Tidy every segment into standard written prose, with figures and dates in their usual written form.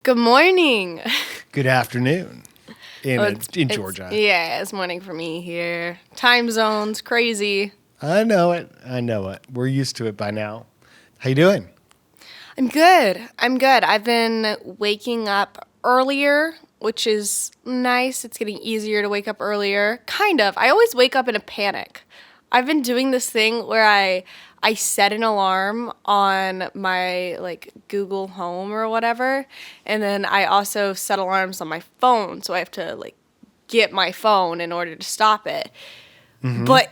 Good morning. Good afternoon in Georgia. It's morning for me here. Time zones, crazy. I know it. We're used to it by now. How you doing? I'm good. I've been waking up earlier, which is nice. It's getting easier to wake up earlier. Kind of. I always wake up in a panic. I've been doing this thing where I set an alarm on my Google Home or whatever, and then I also set alarms on my phone, so I have to get my phone in order to stop it. Mm-hmm. But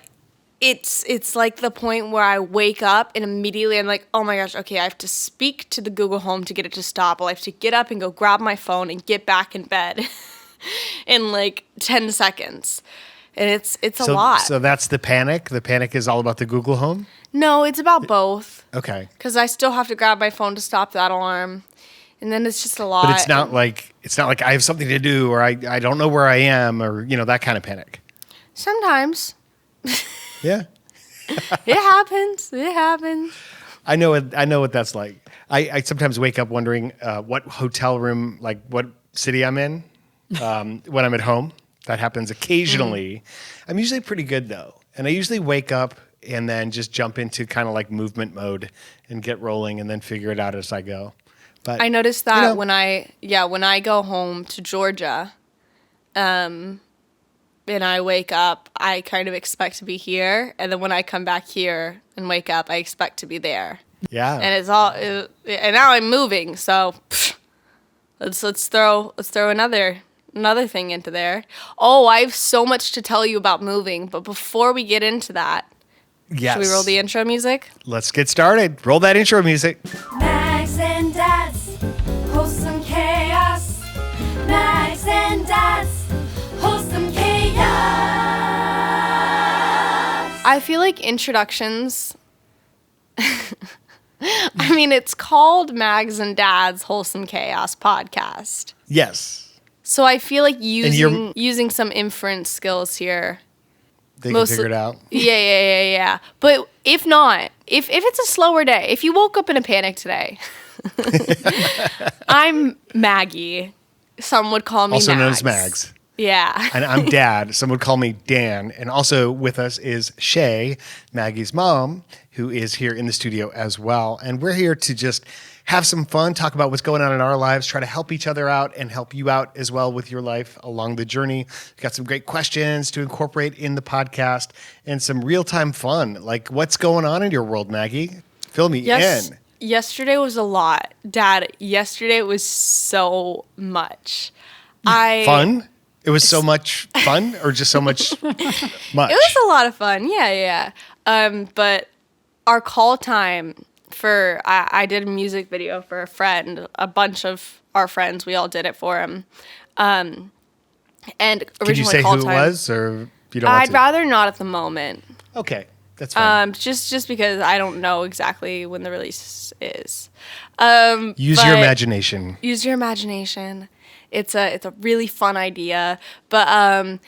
it's like the point where I wake up and immediately I'm like, oh my gosh, okay, I have to speak to the Google Home to get it to stop. I have to get up and go grab my phone and get back in bed in 10 seconds. And it's a lot. So that's the panic? The panic is all about the Google Home? No, it's about both. Okay. Because I still have to grab my phone to stop that alarm. And then it's just a lot. But it's not like I have something to do or I don't know where I am or, that kind of panic. Sometimes. Yeah. It happens. I know what that's like. I sometimes wake up wondering what hotel room, what city I'm in when I'm at home. That happens occasionally. I'm usually pretty good though. And I usually wake up and then just jump into kind of movement mode and get rolling and then figure it out as I go. But I noticed that when I go home to Georgia, and I wake up, I kind of expect to be here. And then when I come back here and wake up, I expect to be there. Yeah. And and now I'm moving. So let's throw another thing into there. Oh, I have so much to tell you about moving, but before we get into that, yes. Should we roll the intro music? Let's get started. Roll that intro music. Mags and Dads, wholesome chaos. Mags and Dads, wholesome chaos. I feel like introductions... I mean, it's called Mags and Dad's Wholesome Chaos Podcast. Yes. So I feel like using some inference skills here. They can figure it out. Yeah. But if not, if it's a slower day, if you woke up in a panic today, I'm Maggie. Some would call me also Mags. known as Mags. Yeah. And I'm Dad. Some would call me Dan. And also with us is Shay, Maggie's mom, who is here in the studio as well. And we're here to just have some fun, talk about what's going on in our lives, try to help each other out and help you out as well with your life along the journey. We've got some great questions to incorporate in the podcast and some real-time fun. What's going on in your world, Maggie? Fill me in. Yesterday was a lot. Dad, yesterday was so much. Fun? It was so much fun or just so much? It was a lot of fun. Yeah. But our call time... I did a music video for a friend, a bunch of our friends. We all did it for him. And originally, could you say who it was, or you don't? I'd rather not at the moment. Okay, that's fine. Just because I don't know exactly when the release is. Use your imagination. Use your imagination. It's a really fun idea, but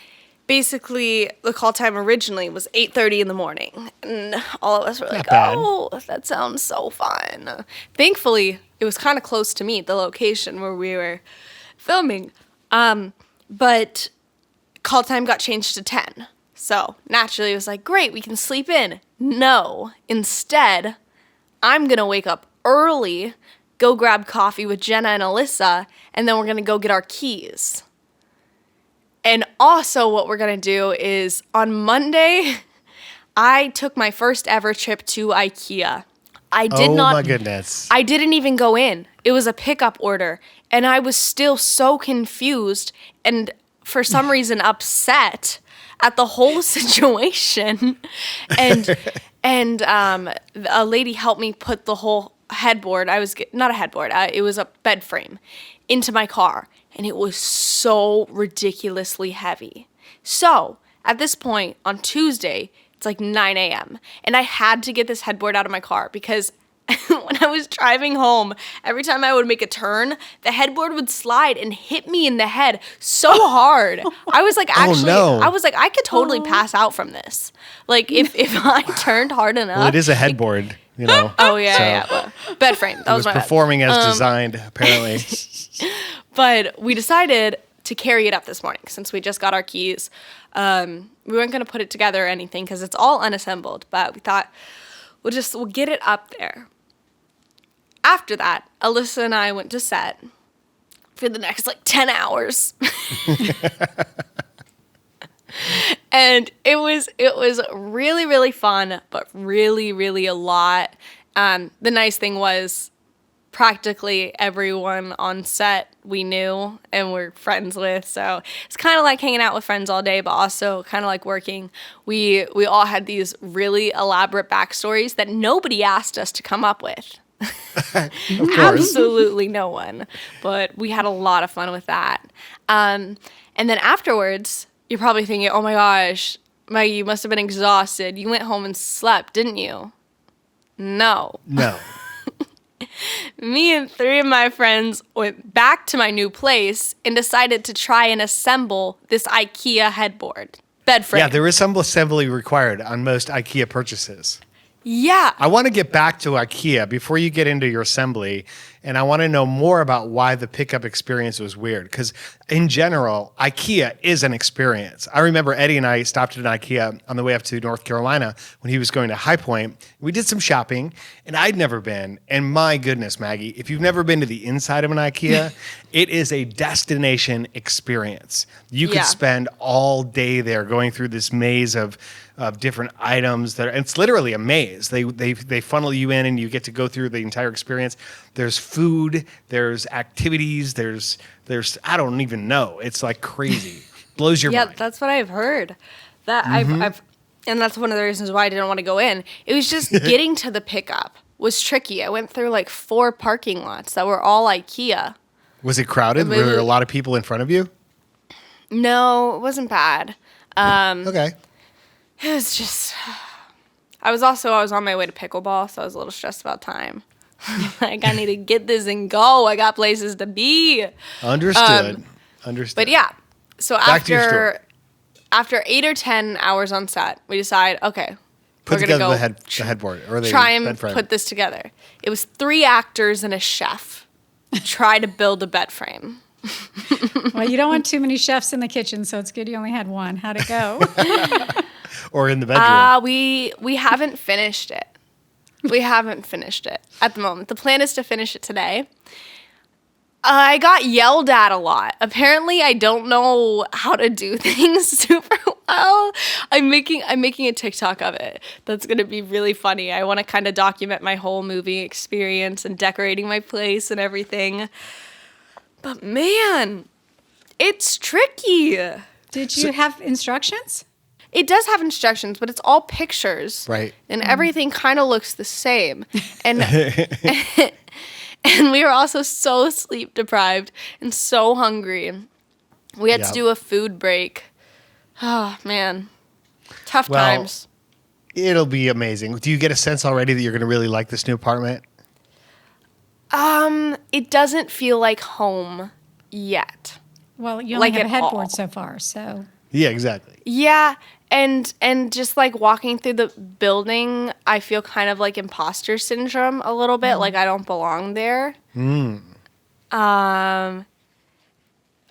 basically, the call time originally was 8:30 in the morning, and all of us were like, oh, that sounds so fun. Thankfully, it was kind of close to me, the location where we were filming, but call time got changed to 10. So naturally, it was like, great, we can sleep in. No, instead, I'm going to wake up early, go grab coffee with Jenna and Alyssa, and then we're going to go get our keys. And also what we're going to do is on Monday, I took my first ever trip to Ikea. Oh my goodness. I didn't even go in. It was a pickup order. And I was still so confused and for some reason upset at the whole situation. And a lady helped me put the whole headboard, not a headboard, it was a bed frame, into my car. And it was so ridiculously heavy. So, at this point, on Tuesday, it's 9 a.m. And I had to get this headboard out of my car because when I was driving home, every time I would make a turn, the headboard would slide and hit me in the head so hard. I was I could totally pass out from this. If I turned hard enough. Well, it is a headboard. you know. Oh, yeah, So yeah. Well, bed frame. That it was was my bad. performing as designed, apparently. But we decided to carry it up this morning since we just got our keys. We weren't going to put it together or anything because it's all unassembled. But we thought we'll get it up there. After that, Alyssa and I went to set for the next 10 hours. And it was really, really fun, but really, really a lot. The nice thing was practically everyone on set we knew and were friends with. So it's kind of like hanging out with friends all day, but also kind of like working. We all had these really elaborate backstories that nobody asked us to come up with. Of course. Absolutely no one. But we had a lot of fun with that. And then afterwards, you're probably thinking, oh my gosh, Maggie, you must have been exhausted. You went home and slept, didn't you? No. No. Me and 3 of my friends went back to my new place and decided to try and assemble this Ikea headboard. Bed frame. Yeah, there is some assembly required on most IKEA purchases. Yeah. I want to get back to IKEA before you get into your assembly, and I want to know more about why the pickup experience was weird. Because in general, IKEA is an experience. I remember Eddie and I stopped at an IKEA on the way up to North Carolina when he was going to High Point. We did some shopping, and I'd never been. And my goodness, Maggie, if you've never been to the inside of an IKEA, it is a destination experience. You could spend all day there going through this maze of different items it's literally a maze. They funnel you in and you get to go through the entire experience. There's food, there's activities, there's I don't even know. It's like crazy. Blows your mind. Yeah, that's what I've heard. That I've and that's one of the reasons why I didn't want to go in. It was just getting to the pickup was tricky. I went through 4 parking lots that were all IKEA. Was it crowded? Were there a lot of people in front of you? No, it wasn't bad. Okay. It was just, I was on my way to pickleball, so I was a little stressed about time. I need to get this and go. I got places to be. Understood. But yeah, so Back to your story. after 8 or 10 hours on set, we decide, okay, Put we're going to together go the headboard or the try and bed frame. put this together. It was 3 actors and a chef. Try to build a bed frame. Well, you don't want too many chefs in the kitchen, so it's good you only had one. How'd it go? Or in the bedroom. We haven't finished it. We haven't finished it at the moment. The plan is to finish it today. I got yelled at a lot. Apparently, I don't know how to do things super well. I'm making a TikTok of it. That's gonna be really funny. I want to kind of document my whole movie experience and decorating my place and everything. But man, it's tricky. Did you have instructions? It does have instructions, but it's all pictures. Right. And everything kind of looks the same. And and we were also so sleep deprived and so hungry. We had to do a food break. Oh, man. Tough times. It'll be amazing. Do you get a sense already that you're going to really like this new apartment? It doesn't feel like home yet. Well, you only have a at headboard all. so far, so. Yeah, exactly. Yeah, and just walking through the building, I feel kind of like imposter syndrome a little bit, like I don't belong there.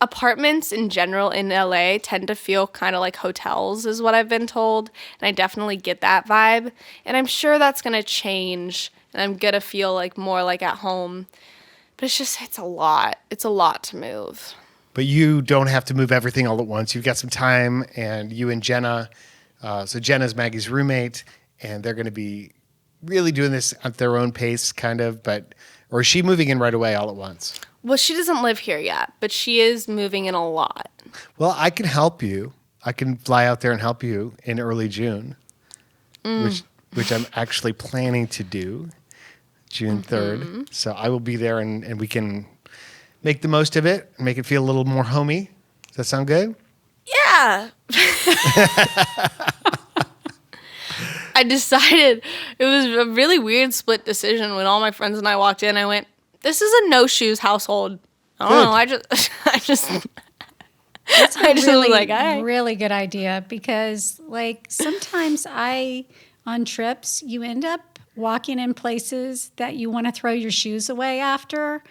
Apartments in general in LA tend to feel kind of like hotels is what I've been told, and I definitely get that vibe, and I'm sure that's going to change, and I'm going to feel more like at home, but it's a lot. It's a lot to move. But you don't have to move everything all at once. You've got some time, and you and Jenna, so Jenna's Maggie's roommate, and they're going to be really doing this at their own pace, kind of, or is she moving in right away all at once? Well, she doesn't live here yet, but she is moving in a lot. Well, I can help you. I can fly out there and help you in early June, which I'm actually planning to do, June 3rd. So I will be there, and we can make the most of it and make it feel a little more homey. Does that sound good? Yeah. I decided it was a really weird split decision when all my friends and I walked in. I went, "This is a no shoes household." I don't know. I just That's a really, really, really good idea because, sometimes on trips, you end up walking in places that you want to throw your shoes away after.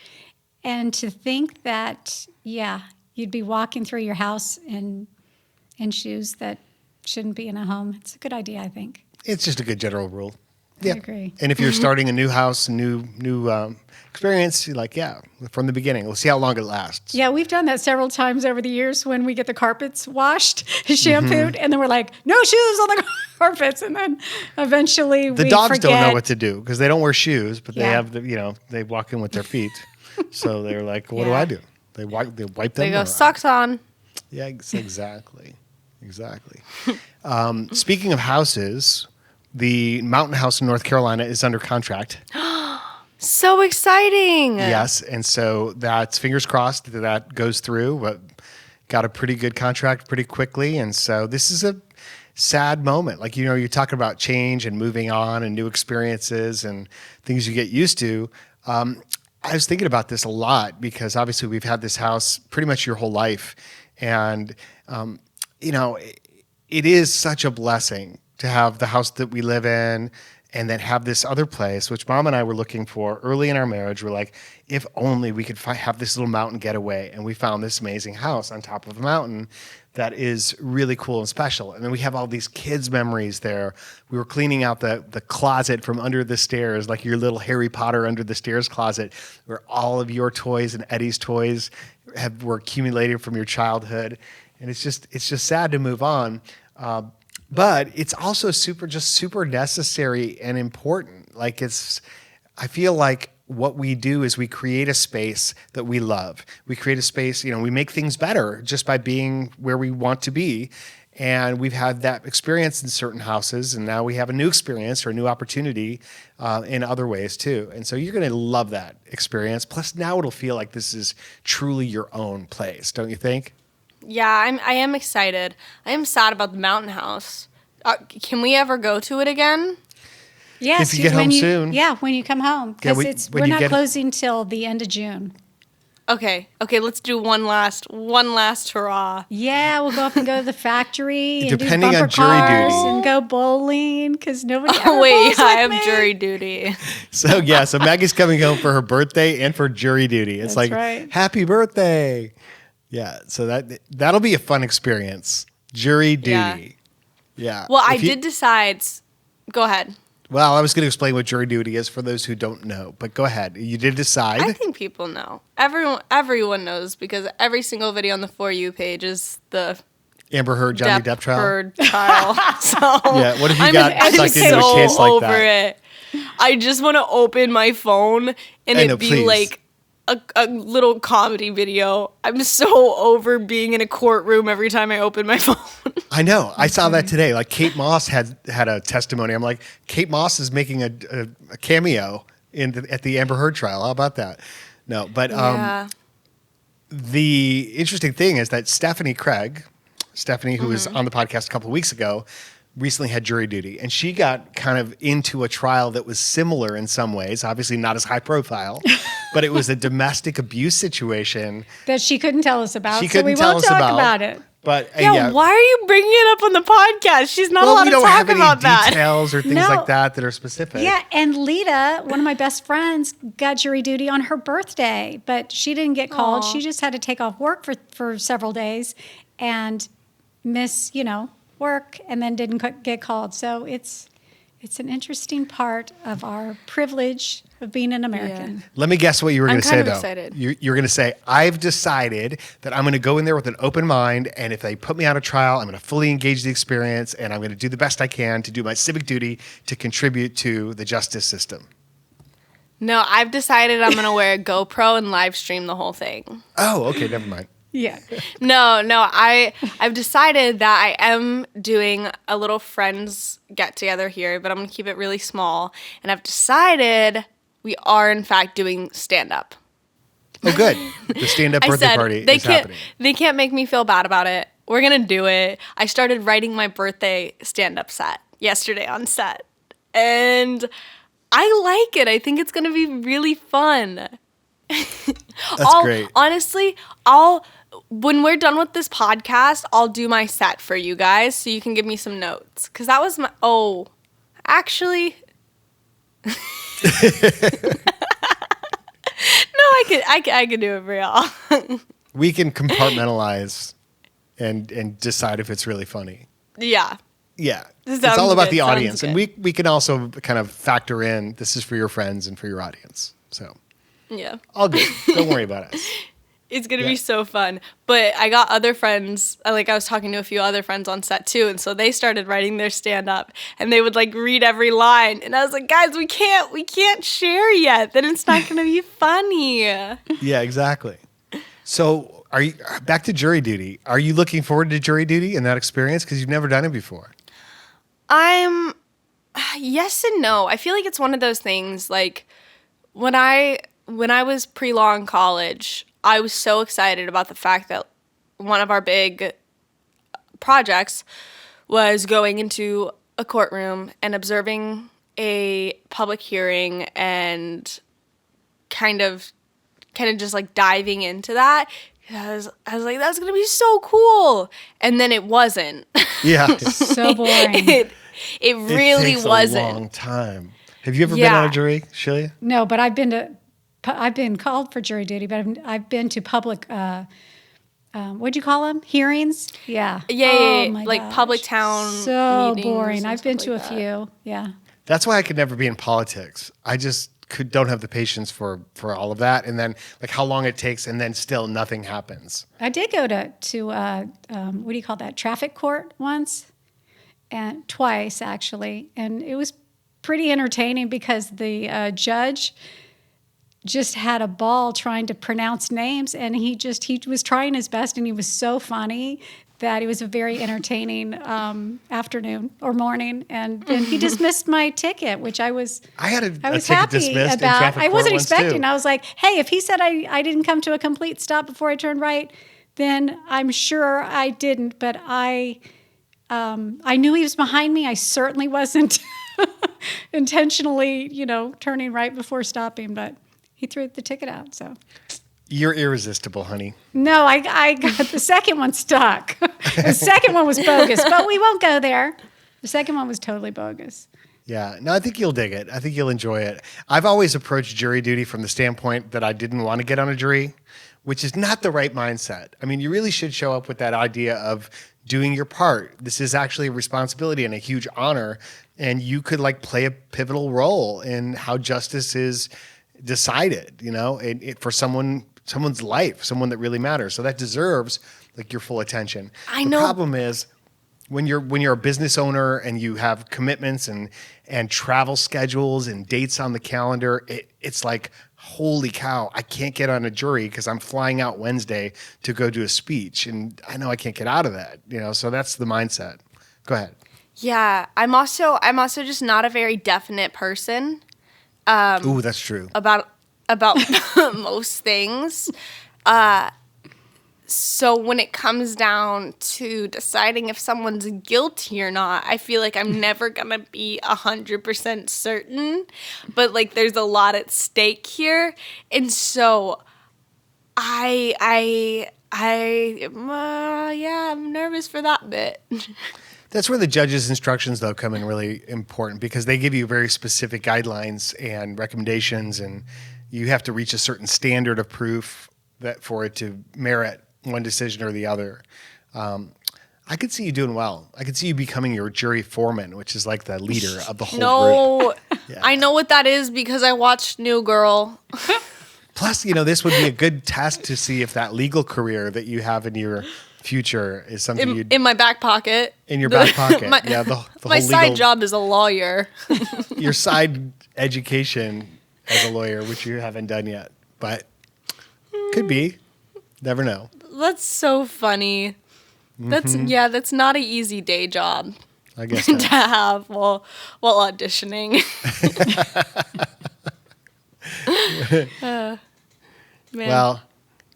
And to think that, you'd be walking through your house in shoes that shouldn't be in a home. It's a good idea, I think. It's just a good general rule. I agree. And if you're starting a new house, a new experience, you're like, from the beginning. We'll see how long it lasts. Yeah, we've done that several times over the years when we get the carpets washed, shampooed, and then we're like, no shoes on the carpets. And then eventually the we dogs forget. don't know what to do because they don't wear shoes, but they Yeah. have they walk in with their feet. So they're like, what do I do? They wipe them. They go, or- socks on. Yeah, exactly. Speaking of houses, the mountain house in North Carolina is under contract. So exciting. Yes, and so that's fingers crossed that goes through, but got a pretty good contract pretty quickly. And so this is a sad moment. Like, you're talking about change and moving on and new experiences and things you get used to. I was thinking about this a lot because obviously we've had this house pretty much your whole life. And, it is such a blessing to have the house that we live in and then have this other place, which Mom and I were looking for early in our marriage. We're like, if only we could have this little mountain getaway. And we found this amazing house on top of a mountain that is really cool and special. And then we have all these kids' memories there. We were cleaning out the closet from under the stairs, like your little Harry Potter under the stairs closet, where all of your toys and Eddie's toys were accumulated from your childhood. And it's just sad to move on. But it's also super necessary and important. Like I feel like what we do is we create a space that we love. We create a space, we make things better just by being where we want to be. And we've had that experience in certain houses, and now we have a new experience or a new opportunity in other ways too. And so you're going to love that experience. Plus now it'll feel like this is truly your own place, don't you think? Yeah, I am excited. I am sad about the mountain house. Can we ever go to it again? Yes, if you get home soon. Yeah, when you come home. Yeah, Because when we're you not get- closing till the end of June. Okay, let's do one last hurrah. Yeah, we'll go up and go to the factory and Depending do on bumper jury cars duty. and go bowling because nobody ever Oh, wait, bowls I with have me. jury duty. So Maggie's coming home for her birthday and for jury duty. It's That's like, right. happy birthday. Yeah, so that'll be a fun experience. Jury duty. Yeah. Well, I If you- did decide. Go ahead. Well, I was going to explain what jury duty is for those who don't know, but go ahead. You did decide. I think people know. Everyone knows because every single video on the For You page is the Amber Heard, Johnny Depp trial. Heard trial. So Yeah, what if you I'm got sucked into a so case like over that? it. I just want to open my phone and I it know, be please. like a little comedy video. I'm so over being in a courtroom every time I open my phone. I know. I saw that today. Like Kate Moss had a testimony. I'm like, Kate Moss is making a cameo at the Amber Heard trial. How about that? No, but Yeah. the interesting thing is that Stephanie, who was on the podcast a couple of weeks ago, recently had jury duty, and she got kind of into a trial that was similar in some ways, obviously not as high profile, but it was a domestic abuse situation. That she couldn't tell us about, She so we couldn't tell won't us talk about. about it. But Yeah, why are you bringing it up on the podcast? She's not allowed we to don't talk have any about that. details or things No. like that are specific. Yeah, and Lita, one of my best friends, got jury duty on her birthday, but she didn't get called. Aw. She just had to take off work for several days and miss, work, and then didn't get called. So it's an interesting part of our privilege of being an American. Let me guess what you were I'm going to say, kind of though. excited. You're going to say, I've decided that I'm going to go in there with an open mind, and if they put me on a trial, I'm going to fully engage the experience, and I'm going to do the best I can to do my civic duty to contribute to the justice system. No, I've decided I'm going to wear a GoPro and live stream the whole thing. Oh, okay, never mind. Yeah. No, I've decided that I am doing a little friends get together here, but I'm going to keep it really small. And I've decided we are, in fact, doing stand up. Oh, good. The stand-up I birthday said party they is can't happening. they can't make me feel bad about it. We're going to do it. I started writing my birthday stand up set yesterday on set. And I like it. I think it's going to be really fun. That's great. Honestly, when we're done with this podcast, I'll do my set for you guys so you can give me some notes. Because that was actually, I could do it for y'all. We can compartmentalize and decide if it's really funny. Yeah. Yeah. It's Sounds all about good, the sounds audience. And good. we can also kind of factor in this is for your friends and for your audience. So Yeah. all good. Don't worry about us. It's going to Yeah. be so fun. But I got other friends, like I was talking to a few other friends on set too, and so they started writing their stand-up, and they would like read every line, and I was like, guys, we can't share yet, then it's not going to be funny. Yeah, exactly. So are you back to jury duty? Are you looking forward to jury duty and that experience? Because you've never done it before. I'm yes and no. I feel like it's one of those things like when I was pre-law in college, I was so excited about the fact that one of our big projects was going into a courtroom and observing a public hearing and kind of just like diving into that. I was like, that's gonna be so cool, and then it wasn't. Yeah. So boring. It really takes wasn't. a long time. Have you ever been on a jury, Shelia? No, but I've been called for jury duty, but I've been to public, what'd you call them? Hearings? Yeah. Yeah, Oh my like gosh. public town So meetings boring. and I've been stuff to a like that. few. Yeah. That's why I could never be in politics. I just don't have the patience for all of that. And then like how long it takes and then still nothing happens. I did go to what do you call that? Traffic court once, and twice actually, and it was pretty entertaining because the judge just had a ball trying to pronounce names, and he was trying his best, and he was so funny that it was a very entertaining afternoon or morning, and then he dismissed my ticket, which I was I was ticket happy dismissed in about. traffic I court wasn't once, expecting. too. I was like, hey, if he said I didn't come to a complete stop before I turned right, then I'm sure I didn't. But I knew he was behind me. I certainly wasn't intentionally, turning right before stopping, but he threw the ticket out. So You're irresistible, honey. no, I got the second one stuck. The second one was bogus, but we won't go there. The second one was totally bogus. Yeah, no, I think you'll dig it. I think you'll enjoy it. I've always approached jury duty from the standpoint that I didn't want to get on a jury, which is not the right mindset. I mean, you really should show up with that idea of doing your part. This is actually a responsibility and a huge honor, and you could like play a pivotal role in how justice is decided, for someone's life, someone that really matters. So that deserves like your full attention. I The know. problem is when you're a business owner and you have commitments and travel schedules and dates on the calendar, it's like, holy cow, I can't get on a jury because I'm flying out Wednesday to go do a speech, and I know I can't get out of that. So that's the mindset. Go ahead. Yeah, I'm also just not a very definite person Ooh, that's true. about most things. So when it comes down to deciding if someone's guilty or not, I feel like I'm never gonna be 100% certain. But like, there's a lot at stake here, and so I'm nervous for that bit. That's where the judge's instructions, though, come in really important because they give you very specific guidelines and recommendations, and you have to reach a certain standard of proof that for it to merit one decision or the other. I could see you doing well. I could see you becoming your jury foreman, which is like the leader of the whole group. No, Yeah. I know what that is because I watched New Girl. Plus, this would be a good test to see if that legal career that you have in your future is something you'd In my back pocket. in your back pocket. My, yeah, the my whole side legal, job is a lawyer. your side education as a lawyer, which you haven't done yet, but could be. Never know. That's so funny. That's not an easy day job I guess to not. have while auditioning. Man. Well,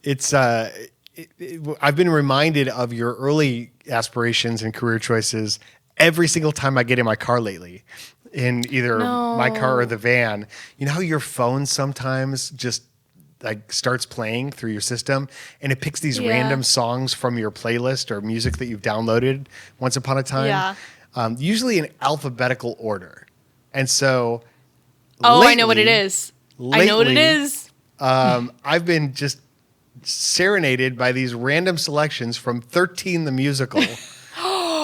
it's I've been reminded of your early aspirations and career choices every single time I get in my car lately, in either my car or the van. You know how your phone sometimes just like starts playing through your system and it picks these Yeah. random songs from your playlist or music that you've downloaded once upon a time, Yeah. usually in alphabetical order. And so Oh, I know what it is. I know what it lately, is. I've been just serenaded by these random selections from 13 the musical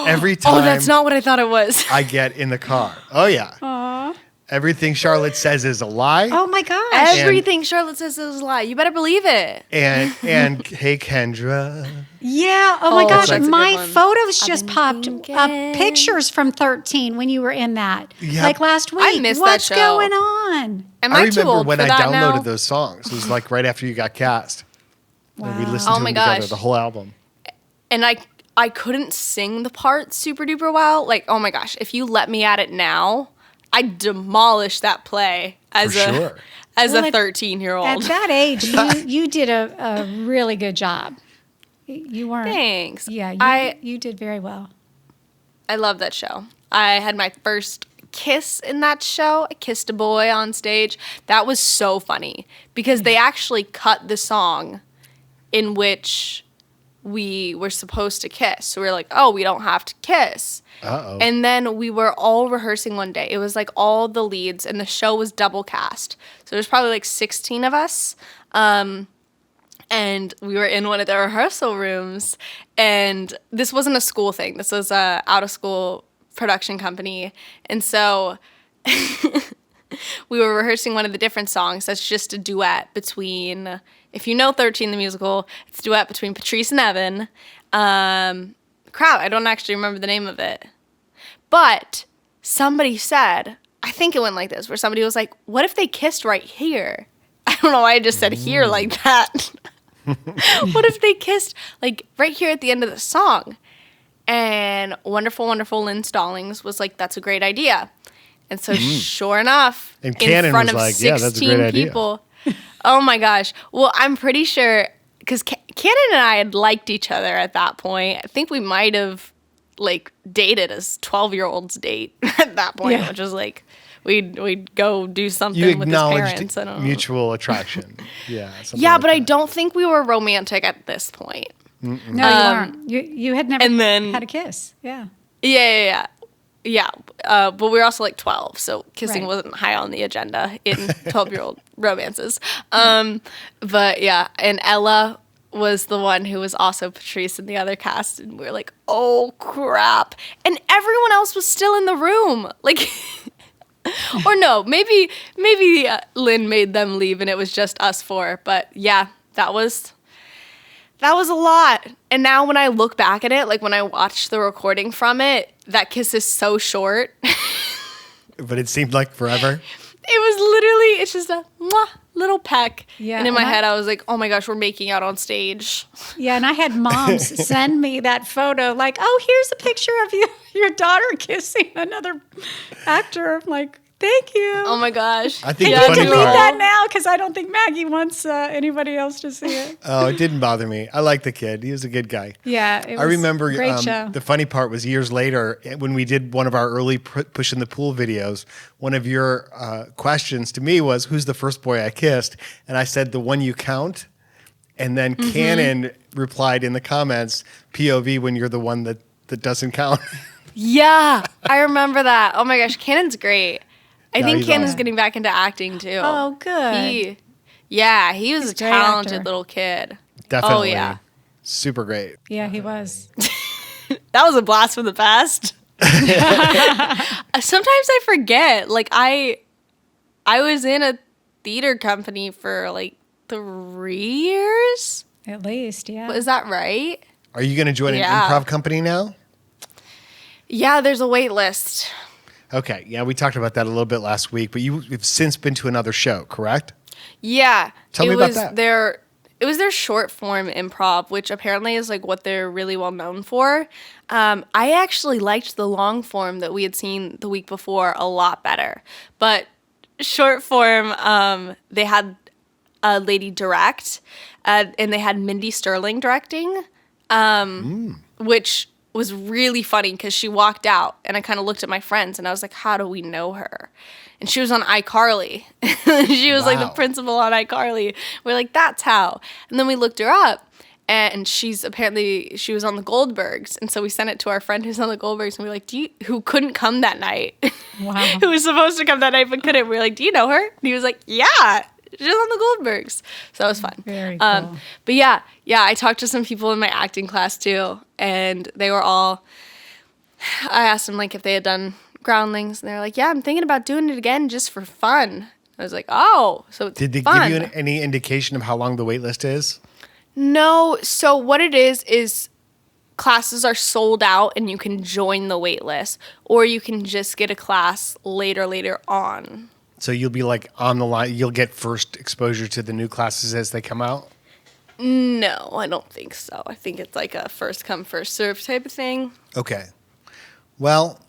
every time Oh, that's not what I thought it was. I get in the car. Oh, yeah. Aw. Everything Charlotte says is a lie. Oh my gosh. Everything Charlotte says is a lie. You better believe it. And hey, Kendra. Yeah. Oh my Oh, gosh. that's a good My one. photos I've just been popped thinking. up pictures from 13 when you were in that. Yep. Like last week. missed that What's show. going on? Am I I too remember old when for I that downloaded now? those songs. It was like right after you got cast. And we Wow. listened Oh to my them together, gosh. the whole album. And I couldn't sing the part super duper well. Like, oh my gosh, if you let me at it now, I'd demolish that play as For sure. a Well, at 13-year-old. At that age, you did a really good job. You weren't. Thanks. Yeah, you did very well. I love that show. I had my first kiss in that show. I kissed a boy on stage. That was so funny because they actually cut the song in which we were supposed to kiss. So we were like, oh, we don't have to kiss. Uh-oh. And then we were all rehearsing one day. It was like all the leads, and the show was double cast. So there's probably like 16 of us. And we were in one of the rehearsal rooms. And this wasn't a school thing. This was a out-of-school production company. And so we were rehearsing one of the different songs. That's just a duet between, if you know 13 the musical, it's a duet between Patrice and Evan. Crap, I don't actually remember the name of it. But somebody said, I think it went like this, where somebody was like, what if they kissed right here? I don't know why I just said here like that. What if they kissed like right here at the end of the song? And wonderful, wonderful Lynn Stallings was like, that's a great idea. And so sure enough, And in Cannon front was of like, yeah, 16 that's a great idea. people. Oh my gosh. Well, I'm pretty sure, because Cannon and I had liked each other at that point. I think we might have like dated as 12-year-olds date at that point, Yeah. which was like, we'd go do something You with his acknowledged parents. I don't know. mutual attraction. Yeah. something Yeah, like but I that. don't think we were romantic at this point. No, you weren't. You had never and then- had a kiss. Yeah. Yeah. But we were also like 12, so kissing Right. wasn't high on the agenda in 12-year-old romances. But yeah, and Ella was the one who was also Patrice in the other cast, and we were like, oh crap. And everyone else was still in the room. Like, or no, maybe Lynn made them leave and it was just us four. But yeah, that was a lot. And now when I look back at it, like when I watch the recording from it, that kiss is so short. But it seemed like forever. It was literally, it's just a mwah, little peck. Yeah, And in my and head, I was like, oh my gosh, we're making out on stage. Yeah, and I had moms send me that photo, like, oh, here's a picture of your daughter kissing another actor. I'm like, thank you. Oh my gosh. I think Can the you funny delete part- that now? Because I don't think Maggie wants anybody else to see it. Oh, it didn't bother me. I like the kid. He was a good guy. Yeah, it was I remember great show. the funny part was years later when we did one of our early Push in the Pool videos, one of your questions to me was, who's the first boy I kissed? And I said, the one you count. And then Cannon replied in the comments, POV, when you're the one that doesn't count. Yeah, I remember that. Oh my gosh, Cannon's great. I Yeah, think he's Cannon's awesome. getting back into acting too. Oh, good. He was He's a a great talented actor. little kid. Definitely. Oh yeah. Super great. Yeah, he was. That was a blast from the past. Sometimes I forget. Like I was in a theater company for like 3 years. At least, yeah. Is that right? Are you going to join Yeah. an improv company now? Yeah, there's a wait list. Okay. Yeah, we talked about that a little bit last week, but you've since been to another show, correct? Yeah. Tell me about that. It was their short form improv, which apparently is like what they're really well known for. I actually liked the long form that we had seen the week before a lot better. But short form, they had a lady direct, and they had Mindy Sterling directing, which was really funny because she walked out and I kind of looked at my friends and I was like, how do we know her? And she was on iCarly. She was like the Wow. principal on iCarly. We're like, that's how. And then we looked her up and she was on the Goldbergs, and so we sent it to our friend who's on the Goldbergs, and we were like, who couldn't come that night? Wow. Who was supposed to come that night but couldn't. We were like, do you know her? And he was like, yeah, she's on the Goldbergs. So that was fun. Very cool. But yeah, I talked to some people in my acting class too, and they were all. I asked them like if they had done Groundlings, and they're like, yeah, I'm thinking about doing it again just for fun. I was like, oh, so it's Did they fun. give you any indication of how long the wait list is? No. So what it is classes are sold out and you can join the wait list, or you can just get a class later on. So you'll be like on the line. You'll get first exposure to the new classes as they come out? No, I don't think so. I think it's like a first come, first serve type of thing. Okay. Well,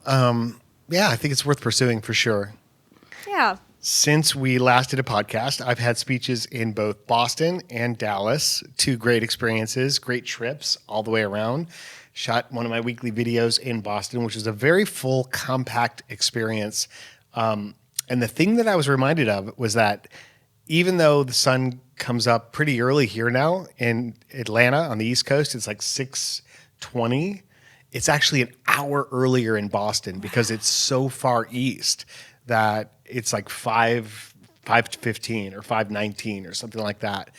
yeah, I think it's worth pursuing for sure. Yeah. Since we last did a podcast, I've had speeches in both Boston and Dallas. 2 great experiences, great trips all the way around. Shot one of my weekly videos in Boston, which was a very full, compact experience. And the thing that I was reminded of was that even though the sun comes up pretty early here now in Atlanta on the East Coast, it's like 6:20. It's actually an hour earlier in Boston because it's so far east that it's like 5:15 or 5:19 or something like that.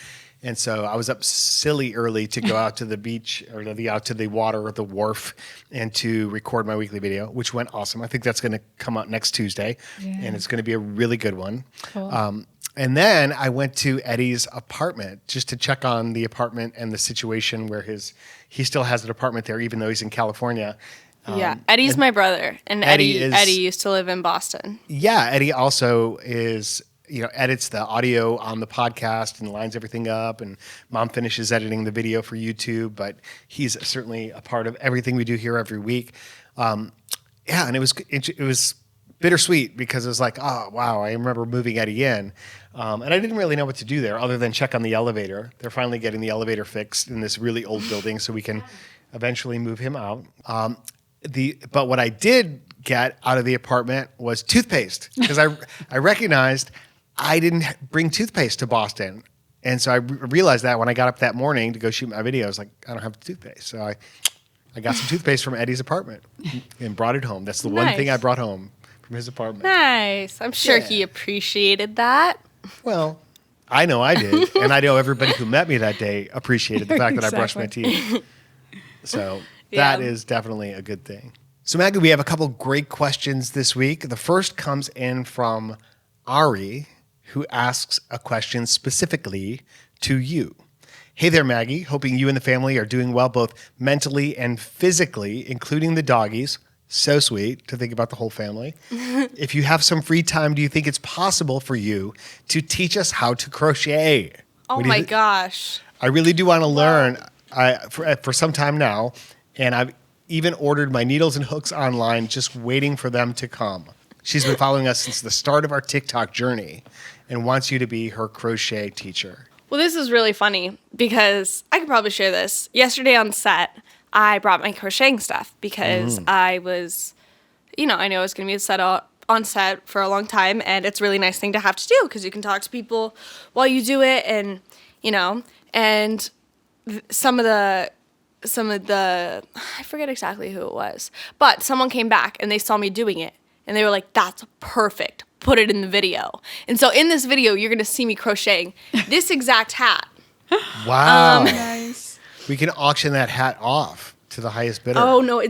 And so I was up silly early to go out to the beach or out to the water or the wharf and to record my weekly video, which went awesome. I think that's going to come out next Tuesday, and it's going to be a really good one. Cool. And then I went to Eddie's apartment just to check on the apartment and the situation where he still has an apartment there, even though he's in California. Yeah, Eddie's my brother, and Eddie used to live in Boston. Yeah, Eddie also is, edits the audio on the podcast and lines everything up, and Mom finishes editing the video for YouTube, but he's certainly a part of everything we do here every week. And it was bittersweet because it was like, oh, wow, I remember moving Eddie in. And I didn't really know what to do there other than check on the elevator. They're finally getting the elevator fixed in this really old building so we can eventually move him out. But what I did get out of the apartment was toothpaste because I recognized I didn't bring toothpaste to Boston. And so I realized that when I got up that morning to go shoot my video, I was like, I don't have toothpaste. So I got some toothpaste from Eddie's apartment and brought it home. That's the one thing I brought home from his apartment. Nice. I'm sure he appreciated that. Well, I know I did. And I know everybody who met me that day appreciated the fact that I brushed my teeth. So that is definitely a good thing. So Maggie, we have a couple great questions this week. The first comes in from Arhi, who asks a question specifically to you. Hey there, Maggie. Hoping you and the family are doing well, both mentally and physically, including the doggies. So sweet to think about the whole family. If you have some free time, do you think it's possible for you to teach us how to crochet? Oh my gosh. I really do want to learn for some time now, and I've even ordered my needles and hooks online, just waiting for them to come. She's been following us since the start of our TikTok journey and wants you to be her crochet teacher. Well, this is really funny because I could probably share this. Yesterday on set, I brought my crocheting stuff because I was, I knew I was going to be on set for a long time, and it's a really nice thing to have to do because you can talk to people while you do it, and and some of the I forget exactly who it was, but someone came back and they saw me doing it, and they were like, "That's perfect. Put it in the video." And so in this video, you're going to see me crocheting this exact hat. Wow. Nice. We can auction that hat off to the highest bidder. Oh, no,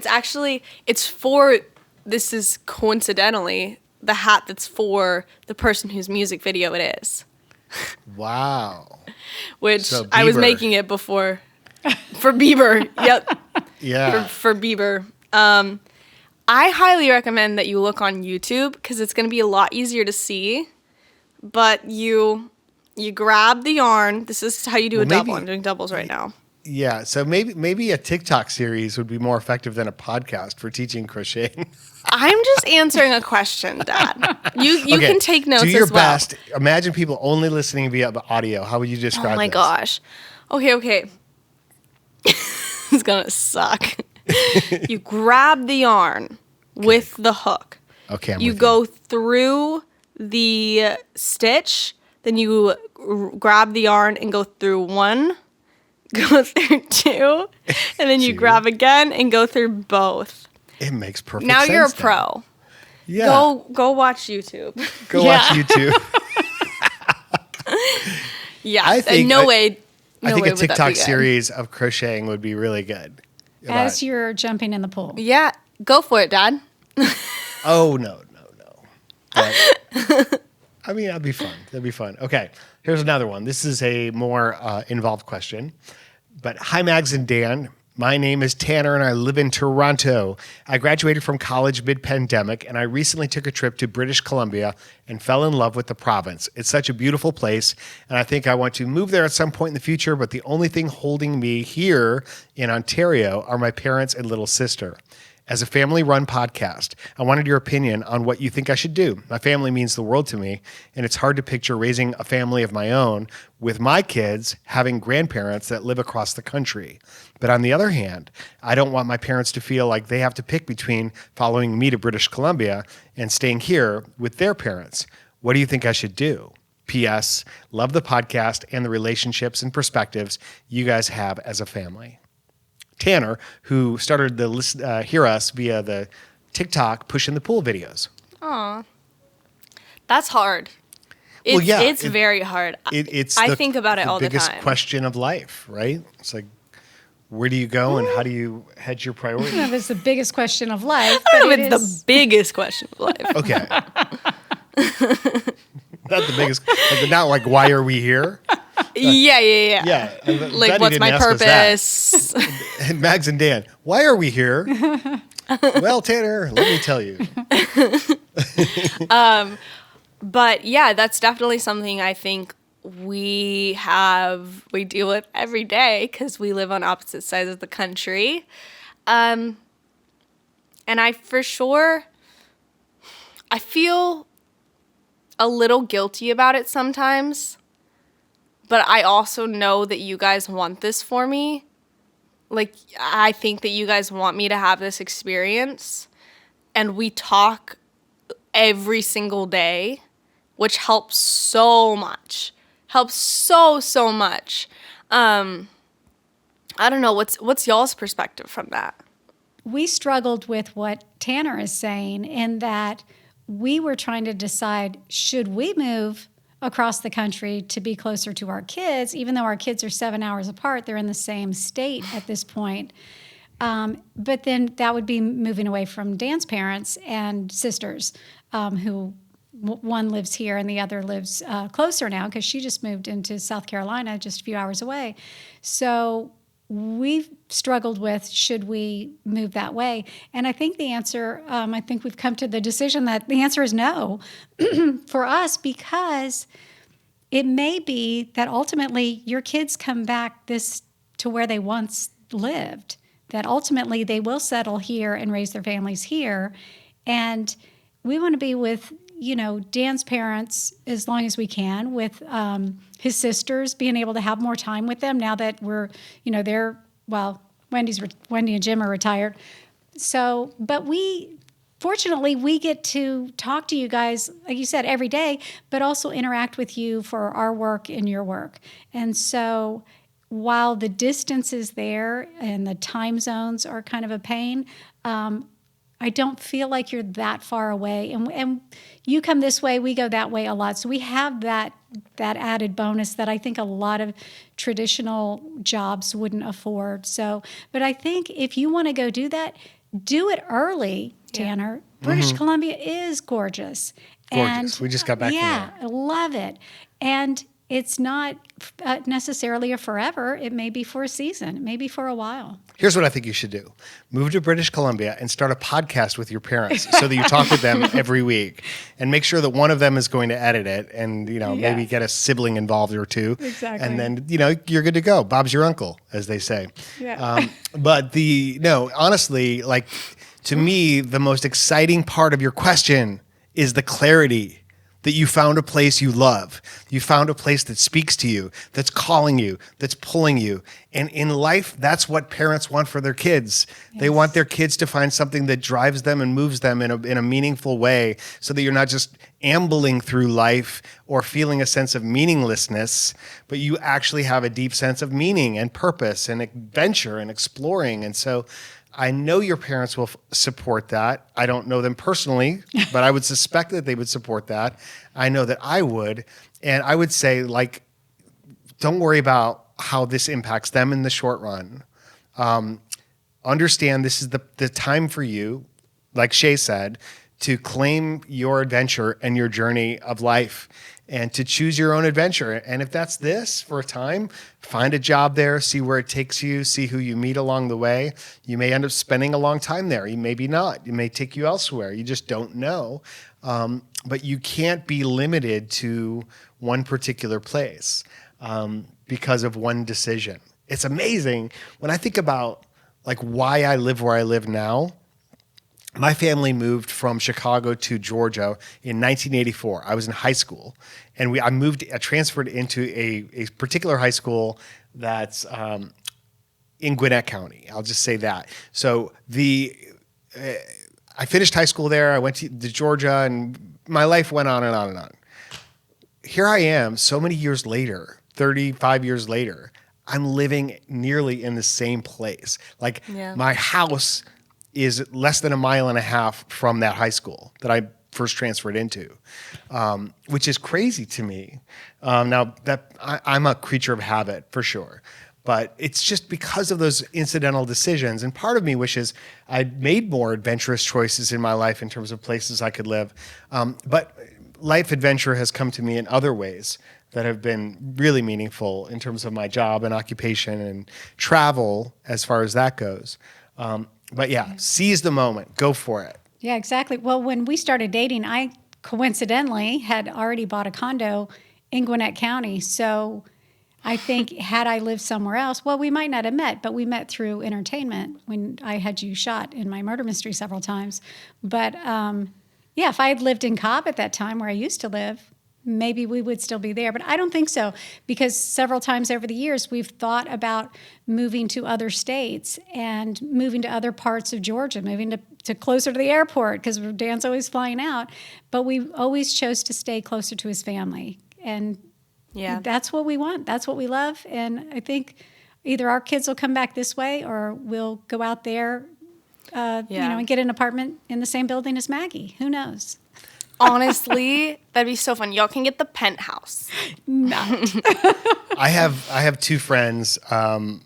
this is coincidentally the hat that's for the person whose music video it is. Wow. Which So I was Bieber. making it before. For Bieber. Yep. Yeah. For Bieber. I highly recommend that you look on YouTube because it's going to be a lot easier to see. But you grab the yarn. This is how you do a double. I'm doing doubles right now. Yeah, so maybe a TikTok series would be more effective than a podcast for teaching crocheting. I'm just answering a question, Dad. You Okay, can take notes do your as well. best. Imagine people only listening via the audio. How would you describe Oh my this? gosh. Okay. It's gonna suck. You grab the yarn with the hook. Okay, You go through the stitch, then you grab the yarn and go through one, go through 2, and then you 2. grab again and go through both. It makes perfect Now sense. you're a then. pro. Yeah. Go watch YouTube. Go watch YouTube. Yeah. I think no I- way. No I think way a would that be TikTok good. series of crocheting would be really good. As you're jumping in the pool. Yeah. Go for it, Dad. Oh, no. But, I mean, that'd be fun. That'd be fun. Okay, here's another one. This is a more involved question. But hi, Mags and Dan. My name is Tanner, and I live in Toronto. I graduated from college mid-pandemic, and I recently took a trip to British Columbia and fell in love with the province. It's such a beautiful place, and I think I want to move there at some point in the future, but the only thing holding me here in Ontario are my parents and little sister. As a family-run podcast, I wanted your opinion on what you think I should do. My family means the world to me, and it's hard to picture raising a family of my own with my kids having grandparents that live across the country. But on the other hand, I don't want my parents to feel like they have to pick between following me to British Columbia and staying here with their parents. What do you think I should do? P.S. Love the podcast and the relationships and perspectives you guys have as a family. Tanner, who started to hear us via the TikTok push in the pool videos. Aw. That's hard. It's very hard. I think about it all the biggest time. question of life, right? It's like, where do you go and how do you hedge your priorities? I don't know if it's the biggest question of life. I don't know but if it it's is- the biggest question of life. Okay. Not the biggest, not like, why are we here? Yeah. Yeah. Like, what's my purpose? And Mags and Dan, why are we here? Well, Tanner, let me tell you. But yeah, that's definitely something I think we deal with every day because we live on opposite sides of the country. And I feel a little guilty about it sometimes, but I also know that you guys want this for me. Like, I think that you guys want me to have this experience, and we talk every single day, which helps so much. Helps so much. I don't know, what's y'all's perspective from that? We struggled with what Tanner is saying in that we were trying to decide, should we move across the country to be closer to our kids, even though our kids are 7 hours apart, they're in the same state at this point. But then that would be moving away from Dan's parents and sisters, who one lives here and the other lives closer now because she just moved into South Carolina just a few hours away. So we've struggled with, should we move that way? And I think the answer, I think we've come to the decision that the answer is no for us, because it may be that ultimately your kids come back to where they once lived, that ultimately they will settle here and raise their families here. And we want to be with, Dan's parents as long as we can, with his sisters, being able to have more time with them now that we're, Wendy and Jim are retired. So, but fortunately, we get to talk to you guys, like you said, every day, but also interact with you for our work and your work. And so while the distance is there and the time zones are kind of a pain, I don't feel like you're that far away. And you come this way, we go that way a lot. So we have that added bonus that I think a lot of traditional jobs wouldn't afford. So, but I think if you want to go do that, do it early, Tanner. British Columbia is gorgeous. Gorgeous. We just got back from there. I love it. And it's not necessarily a forever. It may be for a season. It may be for a while. Here's what I think you should do. Move to British Columbia and start a podcast with your parents so that you talk with them every week, and make sure that one of them is going to edit it, and maybe get a sibling involved or two. Exactly. And then, you're good to go. Bob's your uncle, as they say. Yeah. But honestly, like, to me, the most exciting part of your question is the clarity. that you found a place you love. You found a place that speaks to you, that's calling you, that's pulling you. And in life, that's what parents want for their kids. Yes. They want their kids to find something that drives them and moves them in a meaningful way, so that you're not just ambling through life or feeling a sense of meaninglessness, but you actually have a deep sense of meaning and purpose and adventure and exploring. And so I know your parents will support that. I don't know them personally, but I would suspect that they would support that. I know that I would. And I would say, like, don't worry about how this impacts them in the short run. Understand this is the time for you, like Shay said, to claim your adventure and your journey of life and to choose your own adventure. And if that's this for a time, find a job there, see where it takes you, see who you meet along the way. You may end up spending a long time there. You maybe not. It may take you elsewhere. You just don't know. But you can't be limited to one particular place because of one decision. It's amazing when I think about like why I live where I live now. My family moved from Chicago to Georgia in 1984. I was in high school, and I transferred into a particular high school that's in Gwinnett County. I'll just say that. So I finished high school there. I went to Georgia, and my life went on and on and on. Here I am, so many years later, 35 years later, I'm living nearly in the same place. Like my house is less than a mile and a half from that high school that I first transferred into, which is crazy to me. Now that I'm a creature of habit for sure, but it's just because of those incidental decisions. And part of me wishes I'd made more adventurous choices in my life in terms of places I could live. But life adventure has come to me in other ways that have been really meaningful in terms of my job and occupation and travel as far as that goes. But yeah, seize the moment. Go for it. Yeah, exactly. Well, when we started dating, I coincidentally had already bought a condo in Gwinnett County. So I think had I lived somewhere else, well, we might not have met, but we met through entertainment when I had you shot in my murder mystery several times. But yeah, if I had lived in Cobb at that time where I used to live, maybe we would still be there. But I don't think so, because several times over the years, we've thought about moving to other states and moving to other parts of Georgia, moving to closer to the airport, because Dan's always flying out. But we always chose to stay closer to his family. And that's what we want. That's what we love. And I think either our kids will come back this way or we'll go out there, and get an apartment in the same building as Maggie. Who knows? Honestly, that'd be so fun. Y'all can get the penthouse. Not. I have two friends, or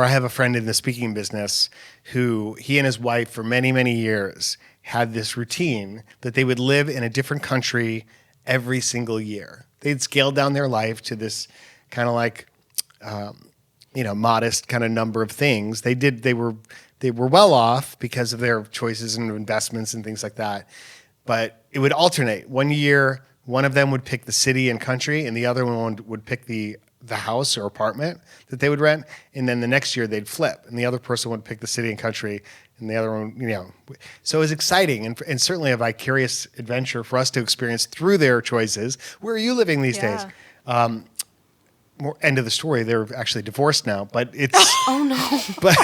I have a friend in the speaking business who he and his wife for many, many years had this routine that they would live in a different country every single year. They'd scaled down their life to this kind of like, modest kind of number of things. They were well off because of their choices and investments and things like that. But it would alternate. One year, one of them would pick the city and country, and the other one would pick the house or apartment that they would rent. And then the next year, they'd flip, and the other person would pick the city and country, and the other one, So it was exciting and certainly a vicarious adventure for us to experience through their choices. Where are you living these days? More end of the story. They're actually divorced now, but it's... Oh, no. But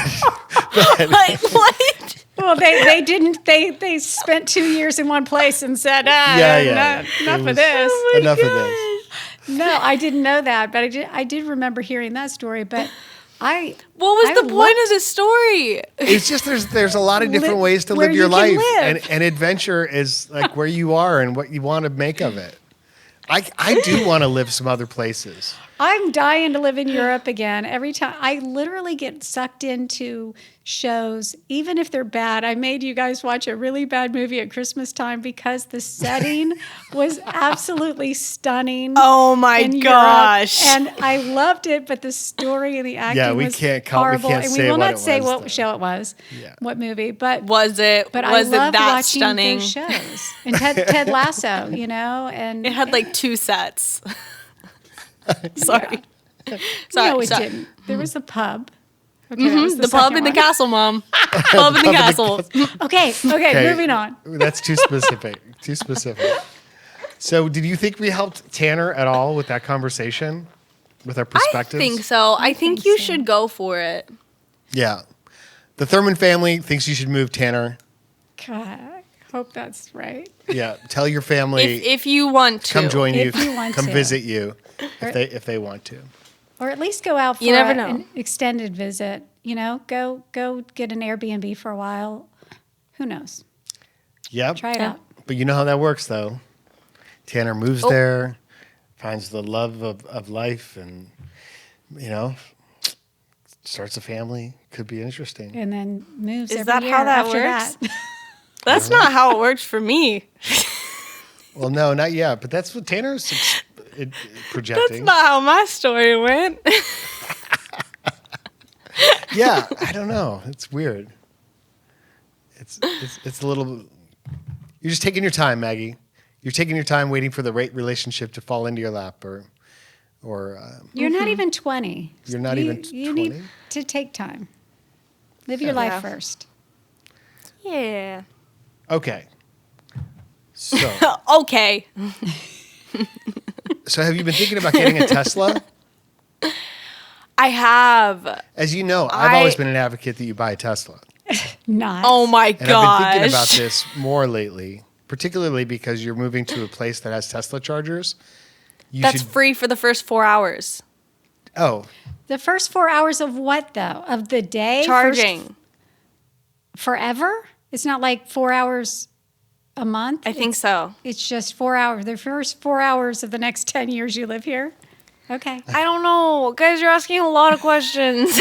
what? Well, they didn't. They spent 2 years in one place and said, enough of this. Enough of this. No, I didn't know that, but I did remember hearing that story. But what was the point of this story? It's just there's a lot of different ways to live your life, and adventure is like where you are and what you want to make of it. I do want to live some other places. I'm dying to live in Europe again. Every time I literally get sucked into shows, even if they're bad. I made you guys watch a really bad movie at Christmas time because the setting was absolutely stunning. Oh my gosh. Europe. And I loved it, but the story and the acting was horrible. And we will not say what show it was, what movie, but was it I love that watching stunning? Those shows. And Ted Lasso, and it had like 2 sets. Sorry. No, it didn't. There was a pub. Okay, the pub in the castle, Mom. Pub in the castle. Okay, moving on. That's too specific. So, did you think we helped Tanner at all with that conversation, with our perspectives? I think so. I think you so. should go for it. Yeah. The Thurman family thinks you should move Tanner. God, I hope that's right. Yeah. Tell your family If you want to. come join you, If you want come to. visit you if they want to. Or at least go out for You never know. an extended visit. You know, go get an Airbnb for a while. Who knows? Yep. Try it out. But you know how that works, though. Tanner moves there, finds the love of life, and, starts a family. Could be interesting. And then moves Is every that year how that after works? that. That's not how it works for me. Well, no, not yet. But that's what Tanner's projecting. That's not how my story went. Yeah, I don't know. It's weird. It's a little. You're just taking your time, Maggie. You're taking your time, waiting for the right relationship to fall into your lap, or You're not even 20. You're not even You 20? need to take time. Live your life first. Yeah. okay. So, Okay. so have you been thinking about getting a Tesla? I have. As you know, I've always been an advocate that you buy a Tesla. Not. Oh my And I've been thinking about gosh. this more lately, particularly because you're moving to a place that has Tesla chargers. That's free for the first 4 hours. Oh, The first 4 hours of what, though? Of the day? Charging. Forever? It's not like 4 hours a month? I think so. It's just 4 hours. The first 4 hours of the next 10 years you live here? Okay. I don't know. Guys, you're asking a lot of questions.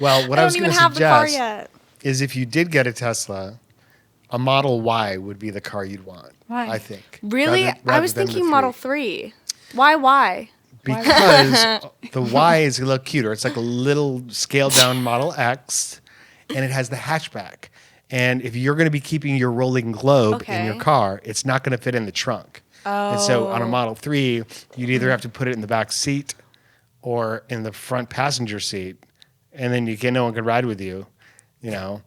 well, what I was don't going even to have the car suggest yet. is if you did get a Tesla, a Model Y would be the car you'd want. Why? I think. Really? I rather was than the thinking Model 3. Why? Because the Y is a little cuter. It's like a little scaled down Model X, and it has the hatchback. And if you're going to be keeping your rolling globe in your Okay. car, it's not going to fit in the trunk. And so on a Model 3, you'd either have to put it in the back seat or in the front passenger seat, and then no one could ride with you, Yeah,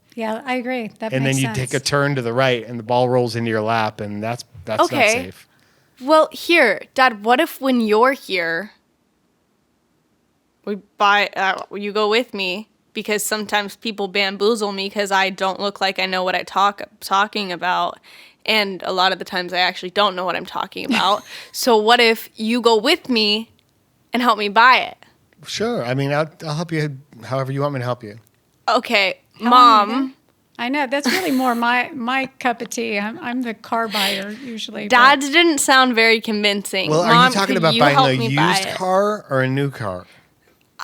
I agree. That And then makes you sense. take a turn to the right, and the ball rolls into your lap, and that's not safe. Well, here, Dad, what if when you're here, you go with me? Because sometimes people bamboozle me because I don't look like I know what I'm talking about. And a lot of the times I actually don't know what I'm talking about. So what if you go with me and help me buy it? Sure. I mean, I'll help you however you want me to help you. Okay, How long you Mom. been? I know. That's really more my cup of tea. I'm the car buyer usually. but- Dad's didn't sound very convincing. Well, are Mom, you talking could about you buying help a me buy used it? car or a new car?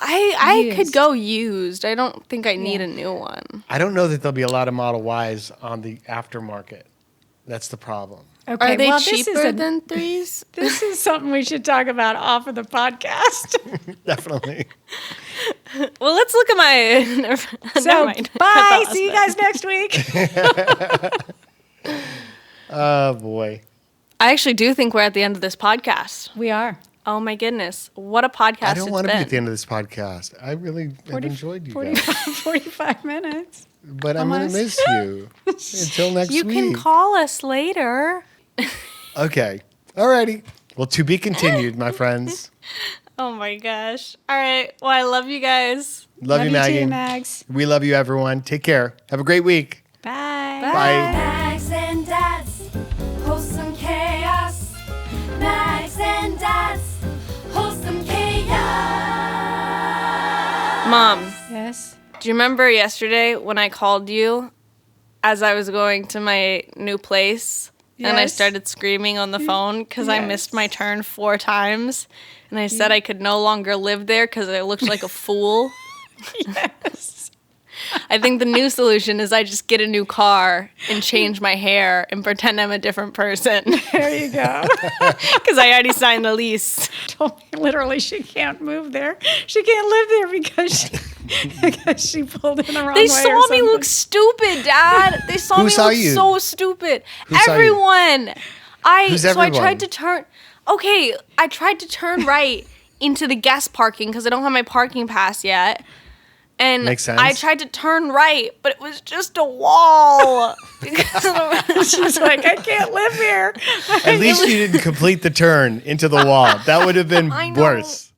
I could Used. go used. I don't think I need a new one. I don't know that there'll be a lot of Model Ys on the aftermarket. That's the problem. Okay, Are they well, this is cheaper a- than 3s? This is something we should talk about off of the podcast. Definitely. Well, let's look at my. Never So, mind. bye. Cut the See you last guys next week. Oh, boy. I actually do think we're at the end of this podcast. We are. Oh my goodness, what a podcast! I don't want to be been. at the end of this podcast. I really have enjoyed you 45, guys. 45 minutes. But I'm going to almost. miss you until next You week. can call us later. Okay. Alrighty. Well, to be continued, my friends. Oh my gosh! All right. Well, I love you guys. Love you, Maggie. too, Mags. We love you, everyone. Take care. Have a great week. Bye. Bye. Mags and Dads, wholesome chaos. Mags and Dads, wholesome chaos. Mom, Yes. do you remember yesterday when I called you as I was going to my new place? And I Yes. started screaming on the phone because I missed my turn 4 times. And I said I could no longer live there because I looked like a fool. Yes. I think the new solution is I just get a new car and change my hair and pretend I'm a different person There you go. because I already signed the lease. Told me literally she can't move there. She can't live there because she pulled in the wrong way. They or saw me something. look stupid, Dad. They saw Who me saw look you? so stupid. Who saw you? Everyone. Who's I everyone? tried to turn. Okay, I tried to turn right into the guest parking because I don't have my parking pass yet. And Makes sense. I tried to turn right, but it was just a wall. Because she was like, I can't live here. At least you didn't complete the turn into the wall. That would have been I know. worse.